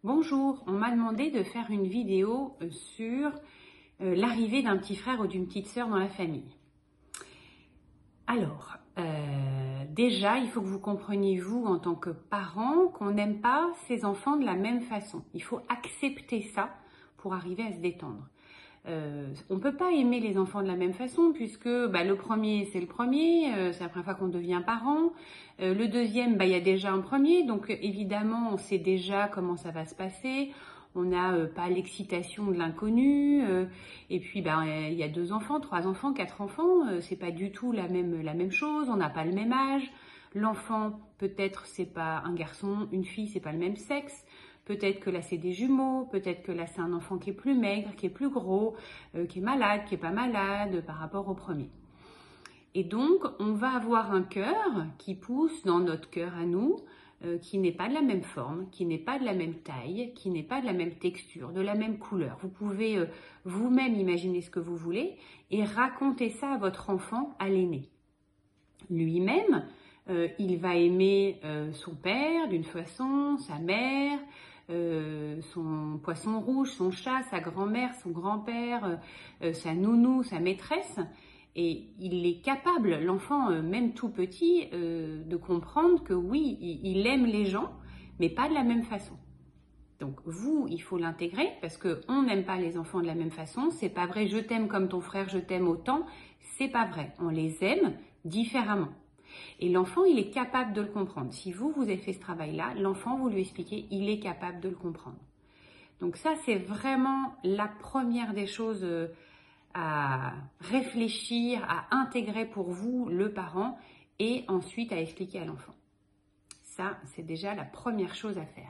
Bonjour, on m'a demandé de faire une vidéo sur l'arrivée d'un petit frère ou d'une petite sœur dans la famille. Alors, déjà, il faut que vous compreniez, vous, en tant que parent, qu'on n'aime pas ses enfants de la même façon. Il faut accepter ça pour arriver à se détendre. On ne peut pas aimer les enfants de la même façon puisque le premier c'est le premier, c'est la première fois qu'on devient parent. Le deuxième, il y a déjà un premier, donc évidemment on sait déjà comment ça va se passer. On n'a pas l'excitation de l'inconnu. Et puis il y a 2 enfants, 3 enfants, 4 enfants, c'est pas du tout la même chose. On n'a pas le même âge. L'enfant, peut-être c'est pas un garçon, une fille, c'est pas le même sexe. Peut-être que là c'est des jumeaux, peut-être que là c'est un enfant qui est plus maigre, qui est plus gros, qui est malade, qui est pas malade par rapport au premier. Et donc on va avoir un cœur qui pousse dans notre cœur à nous, qui n'est pas de la même forme, qui n'est pas de la même taille, qui n'est pas de la même texture, de la même couleur. Vous pouvez vous-même imaginer ce que vous voulez et raconter ça à votre enfant, à l'aîné. Lui-même, il va aimer son père d'une façon, sa mère, son poisson rouge, son chat, sa grand-mère, son grand-père, sa nounou, sa maîtresse. Et il est capable, l'enfant, même tout petit, de comprendre que oui, il aime les gens, mais pas de la même façon. Donc vous, il faut l'intégrer parce qu'on n'aime pas les enfants de la même façon. C'est pas vrai, je t'aime comme ton frère, je t'aime autant. C'est pas vrai. On les aime différemment. Et l'enfant, il est capable de le comprendre. Si vous avez fait ce travail-là, l'enfant, vous lui expliquez, il est capable de le comprendre. Donc ça, c'est vraiment la première des choses à réfléchir, à intégrer pour vous, le parent, et ensuite à expliquer à l'enfant. Ça, c'est déjà la première chose à faire.